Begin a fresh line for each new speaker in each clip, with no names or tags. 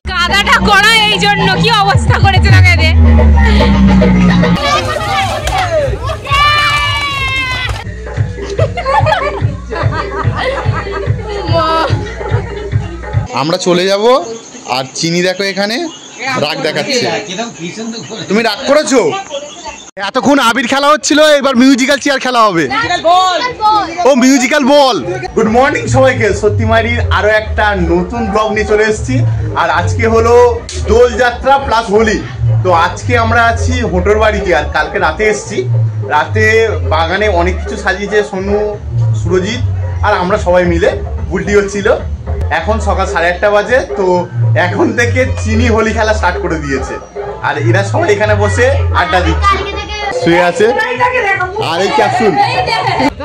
কাদাটা করা এই জন্য কি অবস্থা করেছে না কাদে।
আমরা চলে যাব আর চিনি দেখো এখানে রাগ দেখাচ্ছে। তুমি রাগ করেছো? এতক্ষণ আবির খেলা হচ্ছিল, এবার মিউজিক্যাল চেয়ার খেলা হবে। ও মিউজিক্যাল বল। গুড মর্নিং সবাইকে, সত্যিমারির আরো একটা নতুন ব্লগ নিয়ে চলে এসেছি। আর আজকে হলো দোলযাত্রা প্লাস হোলি। তো আজকে আমরা আছি হোটোর বাড়িতে, আর কালকে রাতে এসেছি। রাতে বাগানে অনেক কিছু সাজিয়েছে সোনু, সুরজিৎ আর আমরা সবাই মিলে। বুলটি হচ্ছিল। এখন সকাল 8:30 বাজে। তো এখন থেকে চিনি হোলি খেলা স্টার্ট করে দিয়েছে, আর এরা সবাই এখানে বসে আড্ডা দিচ্ছে, শুয়ে আছে। আর এই ক্যাপসুল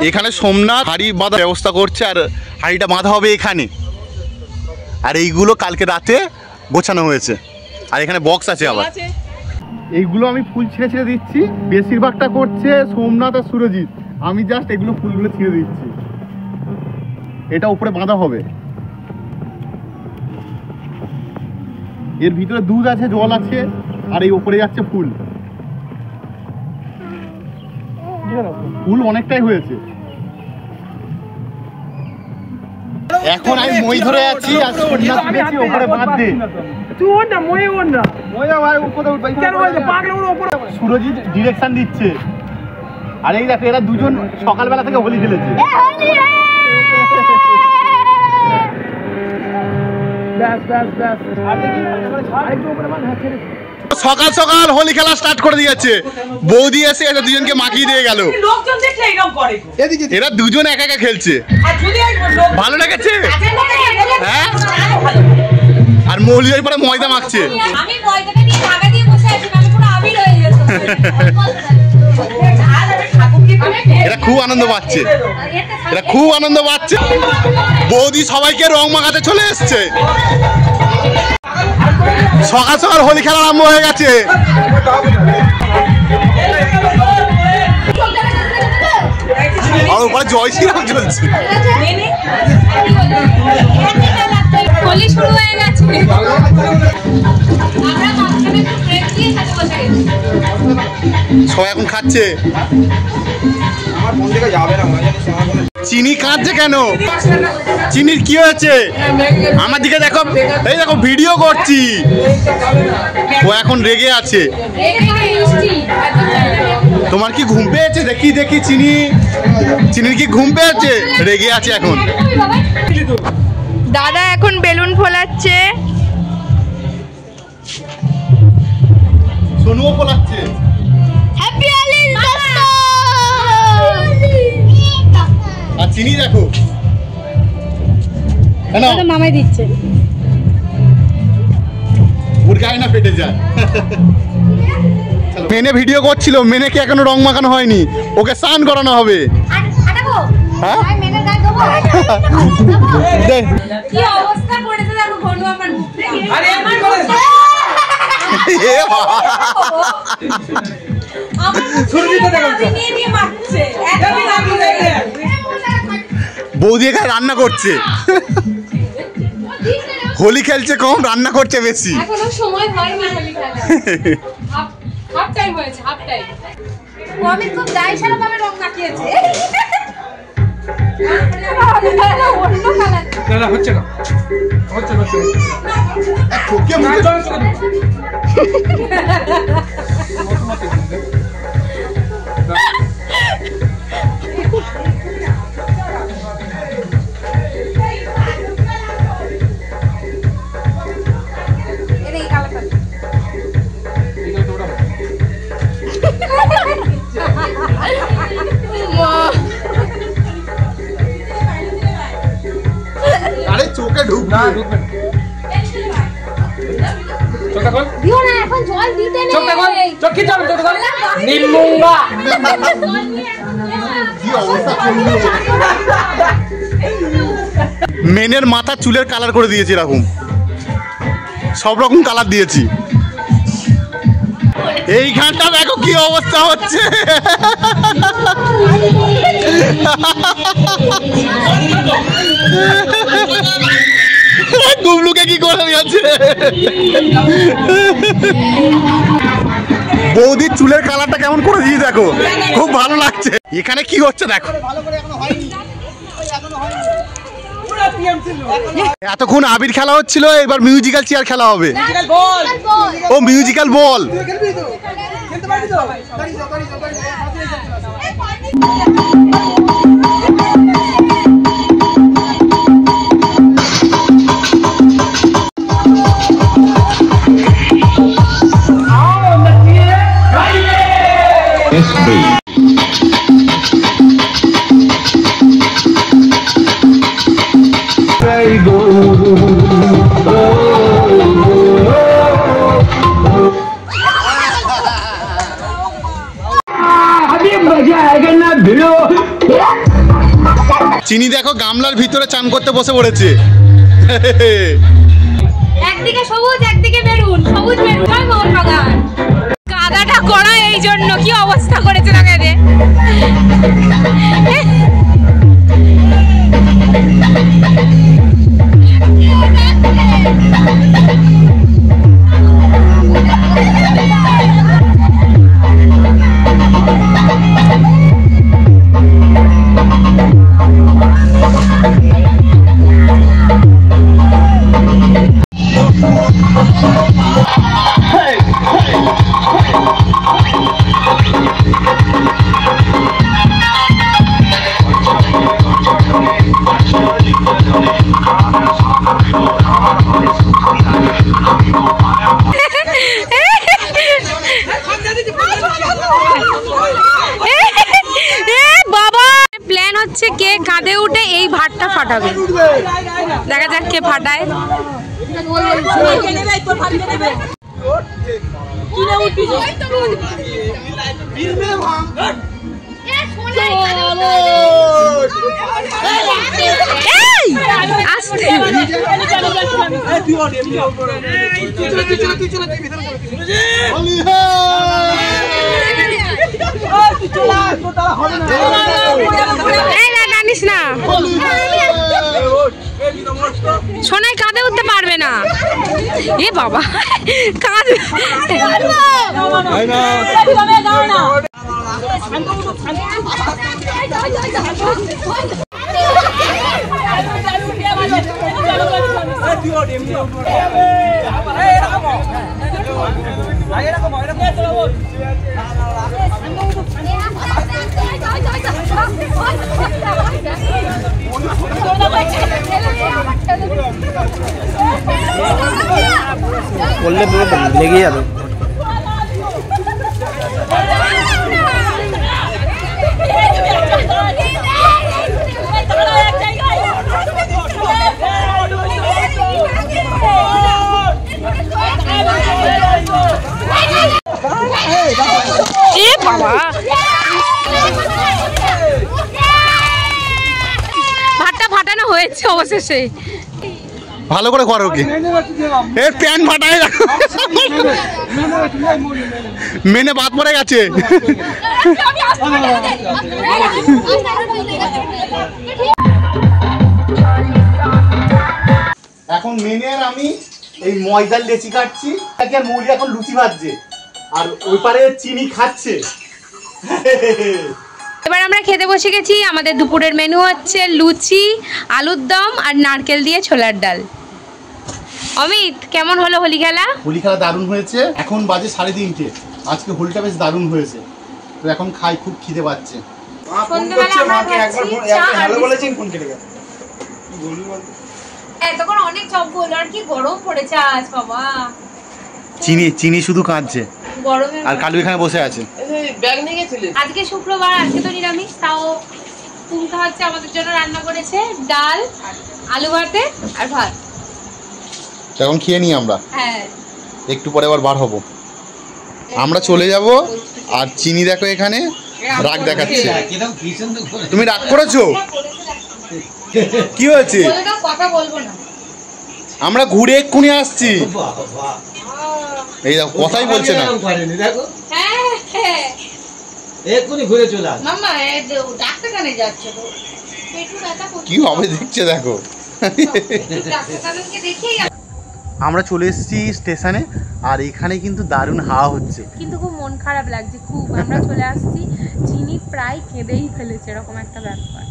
এখানে সোমনাথ হাড়ি বাঁধার ব্যবস্থা করছে, আর হাড়িটা বাঁধা হবে এখানে। আর এইগুলো কালকে রাতে গোছানো হয়েছে, আর এখানে বক্স আছে আবার। এইগুলো আমি ফুল ছিঁড়ে ছিঁড়ে দিচ্ছি, বেশিরভাগটা করছে সোমনাথ আর সুরজিৎ। আমি জাস্ট এগুলো ফুলগুলো ছিঁড়ে দিচ্ছি। এটা উপরে বাঁধা হবে। এর ভিতরে দুধ আছে, জল আছে, আর এই উপরে যাচ্ছে ফুল। ফুল অনেকটাই হয়েছে। এখন আমি মই ধরে আছি, আর সোমনাথ দিয়েছি উপরে বাঁধতে। সুরজিৎ ডিরেকশন দিচ্ছে। আর এই দেখো এরা দুজন সকালবেলা থেকে হোলি খেলেছে। সকাল সকাল হোলি খেলা স্টার্ট করে দিয়েছে। বৌদি এসে এরা দুজনকে মাখিয়ে দিয়ে গেল। এরা দুজন একা একা খেলছে, ভালো লেগেছে। হ্যাঁ, আর মৌলির পরে ময়দা মাখছে। এরা খুব আনন্দ পাচ্ছে, এরা খুব আনন্দ পাচ্ছে। বৌদি সবাইকে রং মাখাতে চলে এসছে। সকাল সকাল হোলি খেলা আরম্ভ হয়ে গেছে। আর উপরে জয় শ্রীরাম চলছে।
হোলি শুরু হয়ে গেছে।
সবাই এখন খাচ্ছে। চিনি কাঁদছে কেন? চিনির কি হয়েছে? আমার দিকে দেখো, এই দেখো ভিডিও করছি। ও এখন রেগে আছে। তোমার কি ঘুম পেয়েছে? দেখি দেখি চিনি, চিনির কি ঘুম পেয়েছে? রেগে আছে এখন।
দাদা এখন বেলুন ফোলাচ্ছে।
সোনুও ফোলাচ্ছে।
হ্যাপি হোলি।
আর চিনি দেখো,
মামাই দিচ্ছে।
ওর গায়ে না পেটে যায়। মেনে ভিডিও করছিল, মেনেকে এখনো রং মাখানো হয়নি, ওকে স্নান করানো হবে। হ্যাঁ,
কি অবস্থা করেছে দেখো ঘনু আমার মুখে। আরে আমার
বৌদি এখানে রান্না করছে। হোলি খেলছে কম, রান্না করছে বেশি।
এখনো সময় হয়নি হোলি খেলা। হাফ টাইম হয়েছে, হাফ টাইম। ও আমি খুব দায়সারা ভাবে রং মাখিয়েছে। অন্য কালার না হচ্ছে না, হচ্ছে না।
ওকে মুখে চোখে ঢুকবে। চোখটা খোল। দিও না এখন জল দিতে নেই। চোখটা খোল। চোখ কি যাবে? চোখটা খোল। নিমুঙ্গা। কি অবস্থা করলো? মেনের মাথা চুলের কালার করে দিয়েছি, এরকম সব রকম কালার দিয়েছি। এইখানটা দেখো কি অবস্থা হচ্ছে। করে গেছে। বৌদির চুলের কালারটা কেমন করে দিয়ে দেখো, খুব ভালো লাগছে। এখানে কি হচ্ছে দেখো, এতক্ষণ আবির খেলা হচ্ছিল, এবার মিউজিক্যাল চেয়ার খেলা হবে। ও মিউজিক্যাল বল। চিনি দেখো গামলার ভিতরে চান করতে বসে পড়েছে।
একদিকে সবুজ একদিকে মেরুন, সবুজ মেরুন হয় মোহনবাগান। কাদাটা করা এই জন্য কি অবস্থা করেছে তাকে রে। প্ল্যান হচ্ছে কে কাঁধে উঠে এই ভাতটা ফাটাবে, দেখা যাক কে ফাটায়। জানিস না সোনাই কাঁধে উঠতে পারবে না। এ বাবা কাঁধ
বললে লেগে যাবে।
ভাতটা ফাটানো হয়েছে অবশেষে।
ভালো করে করো কি, এর প্যান ফাটায় মেনে বাদ পড়ে গেছে। এখন মেনে আর আমি এই ময়দার লেচি কাটছি, আর মৌলি এখন লুচি ভাজছে, আর ওই পারে চিনি খাচ্ছে।
এবার আমরা খেতে বসে গেছি। আমাদের দুপুরের মেনু হচ্ছে লুচি, আলুর দম আর নারকেল দিয়ে ছোলার ডাল। অমিত, কেমন হলো হোলি খেলা?
হোলি খেলা দারুণ হয়েছে। এখন বাজে 3:30। আজকে হোলিটা বেশ দারুণ হয়েছে। তো এখন খাই, খুব খিদে পাচ্ছে।
এতক্ষণ অনেক চপ বললো, আর কি গরম পড়েছে আজ বাবা।
চিনি শুধু কাঁদছে,
গরমে।
আর কালু এখানে বসে আছে।
আজকে শুক্রবার, আজকে তো নিরামিষ, তাও কুমকা হচ্ছে আমাদের জন্য রান্না করেছে, ডাল, আলু ভাতে আর ভাত।
এখন খেয়ে নিই আমরা,
হ্যাঁ
একটু পরে আবার বার হবো। আমরা চলে যাব। আর চিনি দেখো এখানে রাগ দেখাচ্ছে। তুমি রাগ করেছো? কি হয়েছে?
কথা বলবো না,
আমরা ঘুরে এক্ষুনি আসছি। এই দেখো কথাই বলছে না। কি হবে দেখছে দেখো। আমরা চলে এসেছি স্টেশনে, আর এখানে কিন্তু দারুণ হাওয়া হচ্ছে,
কিন্তু খুব মন খারাপ লাগছে খুব। আমরা চলে আসছি, চিনি প্রায় কেঁদেই ফেলেছে, এরকম একটা ব্যাপার।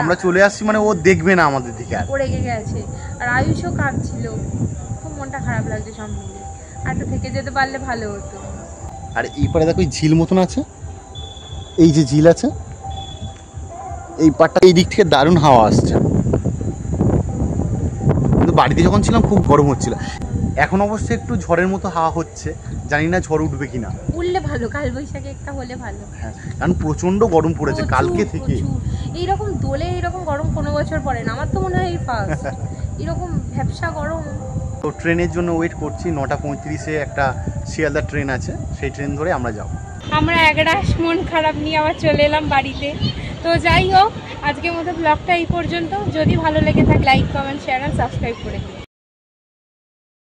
আমরা চলে আসছি মানে ও দেখবে না আমাদের দিকে, আর
ও রেগে গেছে, আর আয়ুষও কাঁদছিল, খুব মনটা খারাপ লাগছে সব মিলে। আর একটু থেকে যেতে পারলে ভালো হতো।
আর এই পারে দেখো ঝিল মতন আছে, এই যে ঝিল আছে এই পাটটা, এই দিক থেকে দারুণ হাওয়া আসছে। কিন্তু বাড়িতে যখন ছিলাম খুব গরম হচ্ছিল, এখন অবশ্য একটু ঝড়ের মতো হাওয়া হচ্ছে, জানি না ঝড় উঠবে কিনা।
উঠলে ভালো, কাল বৈশাখী একটা হলে ভালো।
হ্যাঁ, কারণ প্রচন্ড গরম পড়েছে কালকে থেকে।
এইরকম দোলে এইরকম গরম কোনো বছর পড়ে না, আমার তো মনে হয় এই ফার্স্ট এরকম ভ্যাপসা গরম।
তো ট্রেনের জন্য ওয়েট করছি, 9:35-এ একটা শিয়ালদা ট্রেন আছে, সেই ট্রেন ধরে আমরা যাব।
আমরা একরাশ মন খারাপ নিয়ে আবার চলে এলাম বাড়িতে। তো যাই হোক, আজকের মতো ব্লগটা এই পর্যন্ত। যদি ভালো লেগে থাকে লাইক, কমেন্ট, শেয়ার আর সাবস্ক্রাইব করে দিন।